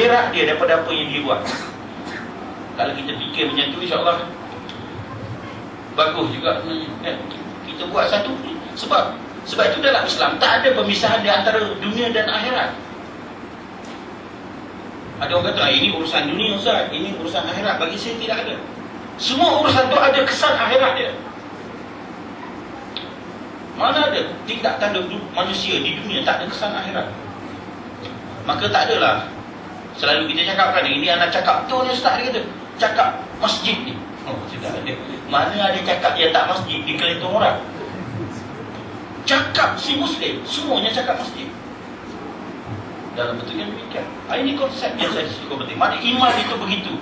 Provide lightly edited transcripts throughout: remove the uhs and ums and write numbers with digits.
akhirat dia daripada apa yang dia buat. Kalau kita fikir macam tu, insya-Allah bagus juga. Kita buat satu. Sebab itu dalam Islam tak ada pemisahan di antara dunia dan akhirat. Ada orang kata, ini urusan dunia Ustaz, ini urusan akhirat. Bagi saya tidak ada. Semua urusan tu ada kesan akhirat dia. Mana ada tindak tanda manusia di dunia tak ada kesan akhirat? Maka tak adalah selalu kita cakapkan, ini anak cakap tu ni Ustaz, dia kata cakap masjid ni. Oh, tidak ada. Mana ada cakap dia tak masjid di Kelantan orang? Cakap si Muslim, semuanya cakap masjid. Dalam bentuknya demikian. Ini konsep yang saya cukup penting. Mana iman itu begitu.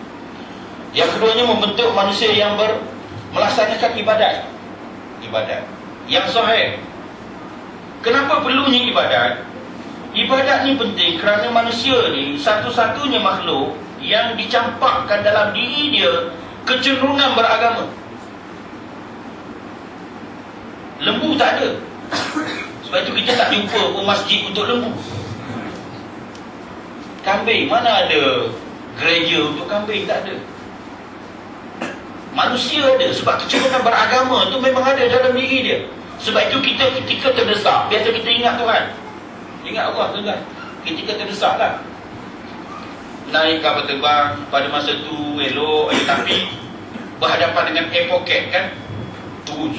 Yang keduanya membentuk manusia yang melaksanakan ibadat. Ibadat yang sahih. Kenapa perlunya ibadat? Ibadat ni penting kerana manusia ni satu-satunya makhluk yang dicampakkan dalam diri dia kecenderungan beragama. Lembu tak ada. Sebab itu kita tak jumpa pun masjid untuk lembu. Kambing, mana ada gereja untuk kambing? Tak ada. Manusia ada. Sebab kecenderungan beragama tu memang ada dalam diri dia. Sebab itu kita ketika terdesak, biasa kita ingat Tuhan, ingat Allah tuan-tuan. Ketika terdesak lah, naik kapal terbang pada masa tu elok, tapi berhadapan dengan air pocket kan, turun.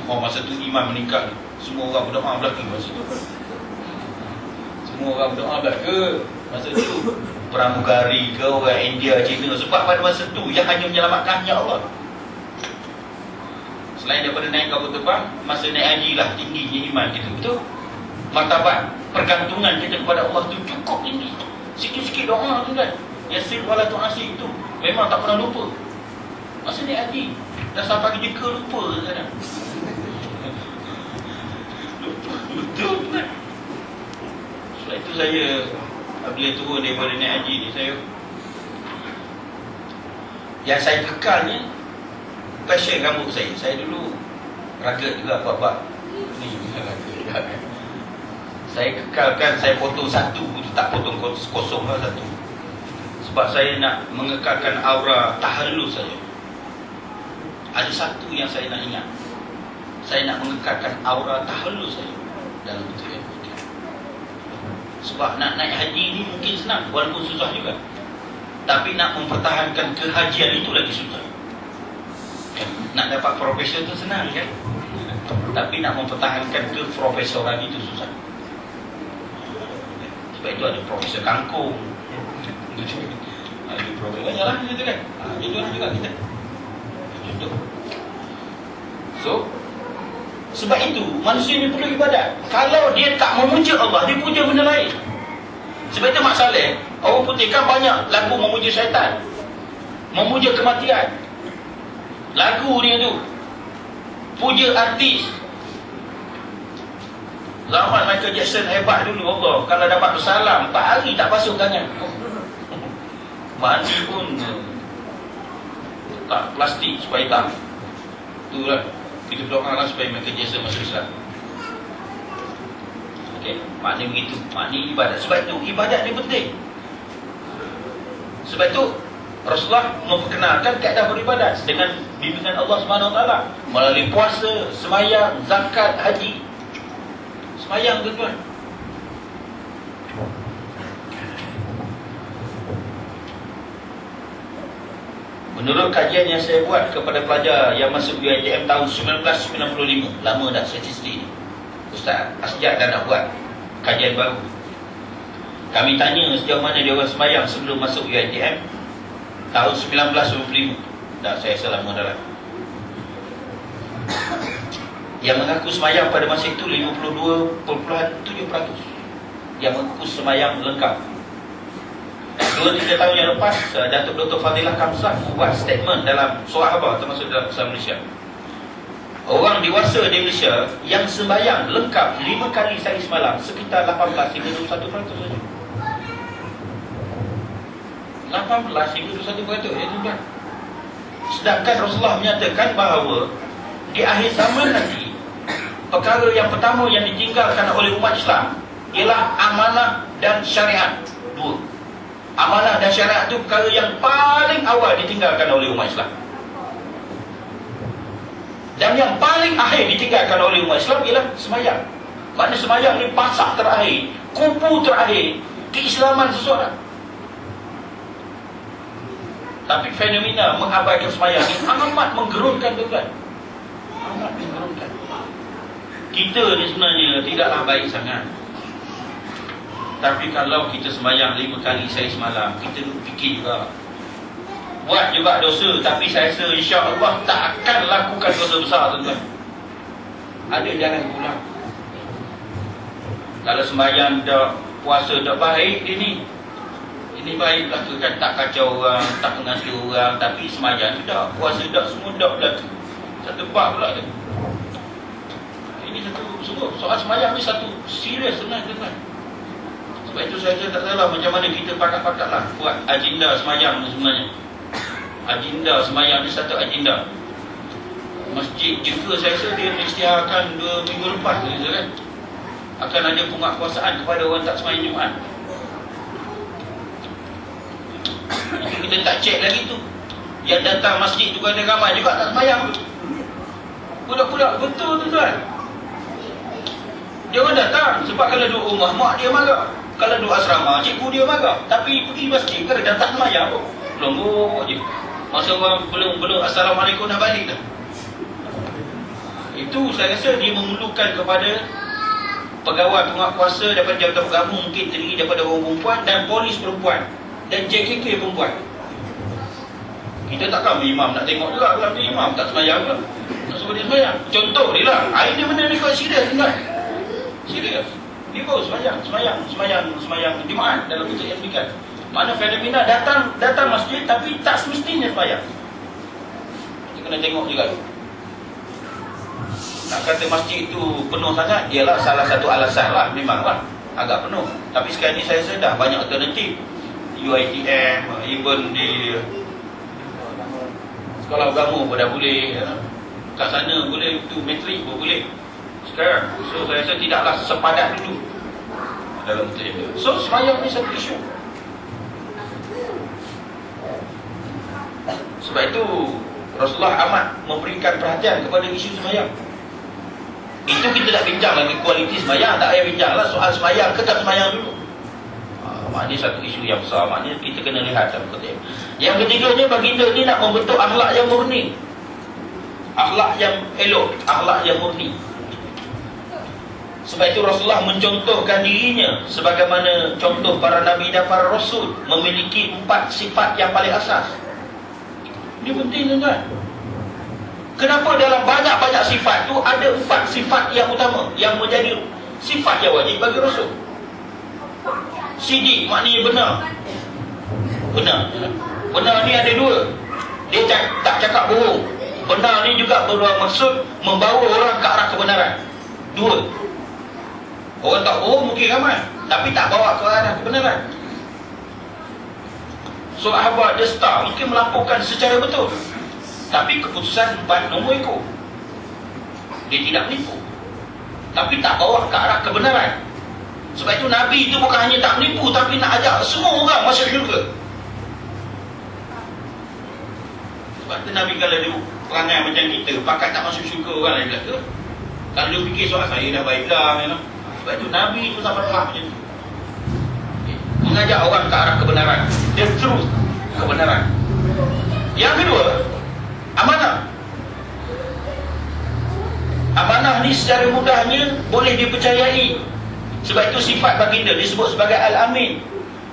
Masa tu iman meningkat. Semua orang berdoa belaka masa tu. Semua orang berdoa belaka masa tu. Pramugari ke orang India, China. Sebab pada masa tu yang hanya menyelamatkan hanya Allah. Selain daripada naik kapal terbang, masa naik haji lah tingginya iman kita. Betul? Martabat pergantungan kita kepada Allah tu cukup tinggi. Sikit-sikit doa tu kan, Yasir wala tu'asir tu memang tak pernah lupa. Masa naik haji dah sampai kerja ke lupa kadang. Betul kan? Sebab itu saya bila turun daripada naik haji ni, yang saya kekalnya passion rambut saya. Saya dulu ragat juga buat ni ragat juga kan. Saya kekalkan, saya potong satu, tak potong kosong lah satu. Sebab saya nak mengekalkan aura tahallul saja. Ada satu yang saya nak ingat. Saya nak mengekalkan aura tahallul saja dalam bentuk yang putih. Sebab nak naik haji ni mungkin senang, walaupun susah juga. Tapi nak mempertahankan kehajian itu lagi susah. Nak dapat profesor tu senang kan? Tapi nak mempertahankan keprofesoran itu susah. Sebab itu ada profesor kangkung, ada profesor banyak lah gitu kan. Itu lah juga kita contoh. So sebab itu manusia ni perlu ibadat. Kalau dia tak memuja Allah, dia puja benda lain. Sebab itu Mak Saleh, orang putih kan banyak lagu memuja syaitan, memuja kematian. Lagu dia tu puja artis. Zaman Michael Jackson hebat dulu, Allah, kalau dapat bersalam 4 hari tak basuh tangan. Mandi pun tak plastik supaya tak. Itulah kita berdoalah supaya Michael Jackson masuk Islam. Okey, maknanya begitu. Maknanya ibadat. Sebab itu ibadat ni penting. Sebab itu Rasulullah memperkenalkan keadaan beribadat dengan bimbingan Allah SWT melalui puasa, semayang, zakat, haji. Semayang tuan-tuan. Menurut kajian yang saya buat kepada pelajar yang masuk UiTM tahun 1995, lama dah statistik ni, Ustaz Asjad dah nak buat kajian baru. Kami tanya sejauh mana dia orang semayang sebelum masuk UiTM tahun 1995. Dah saya selama dah lah. Yang mengaku semayang pada masa itu 52.7%. Yang mengaku semayang lengkap. 2-3 tahun yang lepas, Datuk Dr. Fadilah Kamsah membuat statement dalam Sahabah, termasuk dalam Besar Malaysia. Orang dewasa di Malaysia yang sembahyang lengkap 5 kali sehari semalam sekitar 18 hingga 21% saja. 18 hingga 21% ya tuan. Sedangkan Rasulullah menyatakan bahawa di akhir zaman nanti, perkara yang pertama yang ditinggalkan oleh umat Islam ialah amanah dan syariat. 2. Dan syariat itu perkara yang paling awal ditinggalkan oleh umat Islam. Dan yang paling akhir ditinggalkan oleh umat Islam ialah semayang. Maknanya semayang ni pasak terakhir, kubu terakhir keislaman seseorang. Tapi fenomena mengabaikan semayang ni amat menggerunkan, tuan-tuan. Amat menggerunkan. Kita ni sebenarnya tidaklah baik sangat. Tapi kalau kita semayang 5 kali sehari semalam, kita duk fikir juga. Buat juga dosa, tapi saya rasa insya-Allah tak akan lakukan dosa besar, tuan-tuan. Ada jangan pulang. Kalau semayang dah, puasa dah baik dia ni. Ini baiklah tu kan, tak kacau orang, tak mengasuh orang. Tapi semayang dah, puasa dah, semua dah berlaku. Satu bab pula tu. Ini satu, sungguh, soal semayang ni satu serius sebenarnya, tuan-tuan. Sebab itu saya tak salah macam mana kita pakat-pakatlah buat agenda semayang ni sebenarnya. Agenda semayang ni satu agenda. Masjid juga saya rasa dia isytiharkan 2 minggu lepas ni, kan? Akan ada penguatkuasaan kepada orang tak semayang Jumaat. Itu kita tak cek lagi tu. Yang datang masjid tu ada ramai juga tak semayang tu. Budak-budak betul tu, tuan. Dia orang datang sebab kalau duduk rumah mak dia marah. Kalau duduk asrama cikgu dia marah. Tapi pergi masjid kalau dah tak semayang tu, lombok je. Masa orang belum assalamualaikum dah balik dah. Itu saya rasa dia memerlukan kepada pegawai penguatkuasa daripada jabatan bergabung, mungkin terdiri daripada orang perempuan dan polis perempuan dan JKK perempuan. Kita takkan imam nak tengok juga kalau imam tak semayang pula. Tak suruh dia semayang. Contoh dia lah. Ini benda ni kau serius, tuan. Serius. Dia baru semayang Jumaat dalam bentuk yang demikian. Mana fenomena datang masjid tapi tak semestinya semayang. Kita kena tengok juga. Nak kata masjid itu penuh sangat, ialah salah satu alasan lah, memanglah agak penuh. Tapi sekarang ni saya sedar banyak alternatif. UiTM, even di sekolah agama pun dah boleh, ya. Kat sana boleh, tu metrik pun boleh sekarang. So saya rasa tidaklah sepadat dulu dalam bentuk itu. So semayang ni satu isu. Sebab itu Rasulullah amat memberikan perhatian kepada isu semayang. Itu kita tak bincang lagi kualiti semayang, tak payah bincang lah soal semayang ke tak semayang dulu. Maknanya satu isu yang besar. Maknanya kita kena lihat dalam konteks. Yang ketiganya, baginda ni nak membentuk akhlak yang murni, akhlak yang elok, akhlak yang murni. Sebab itu Rasulullah mencontohkan dirinya sebagaimana contoh para nabi dan para rasul, memiliki 4 sifat yang paling asas. Ini penting, tuan-tuan. Kenapa dalam banyak-banyak sifat tu ada 4 sifat yang utama, yang menjadi sifat yang wajib bagi rasul. Sidik maknanya benar. Benar ni ada 2. Dia tak cakap bohong. Benar ni juga bermaksud membawa orang ke arah kebenaran. 2. Orang tak bohong mungkin ramai, tapi tak bawa ke arah kebenaran. Sahabat dusta mungkin melaporkan secara betul, tapi keputusan 4 nombor ekor. Dia tidak menipu, tapi tak bawa ke arah kebenaran. Sebab itu Nabi itu bukan hanya tak menipu, tapi nak ajak semua orang masuk syurga. Sebab itu Nabi kalau dia perangai macam kita, pakat tak masuk syurga orang lain kata. Kalau dia fikir soal saya dah baiklah, you know? Sebab itu Nabi itu sampai macam itu, mengajak orang ke arah kebenaran, the truth, kebenaran. Yang kedua, amanah. Amanah ni secara mudahnya boleh dipercayai. Sebab itu sifat baginda disebut sebagai Al-Amin.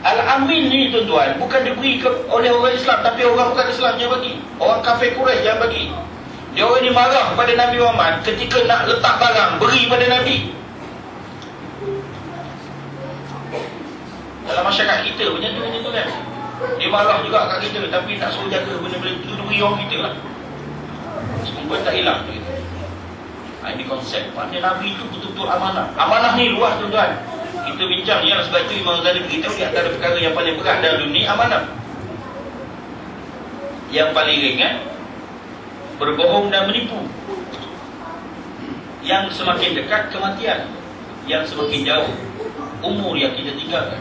Al-Amin ni, tuan-tuan, bukan diberi oleh orang Islam, tapi orang bukan Islam yang bagi. Orang kafir Quraisy yang bagi. Dia orang ni marah kepada Nabi Muhammad ketika nak letak barang, beri pada Nabi. Dalam masyarakat kita macam tu kan. Dia marah juga kat kita, tapi tak suruh jaga benda-benda itu, beri orang kita lah. Semua tak hilang gitu. Ini konsep. Maknanya Nabi itu betul-betul amanah. Amanah ni luas, tuan-tuan. Kita bincang ya, sebab itu Imam Ghazali beritahu di antara perkara yang paling berat dalam dunia, amanah. Yang paling ringan, berbohong dan menipu. Yang semakin dekat, kematian. Yang semakin jauh, umur yang kita tinggalkan.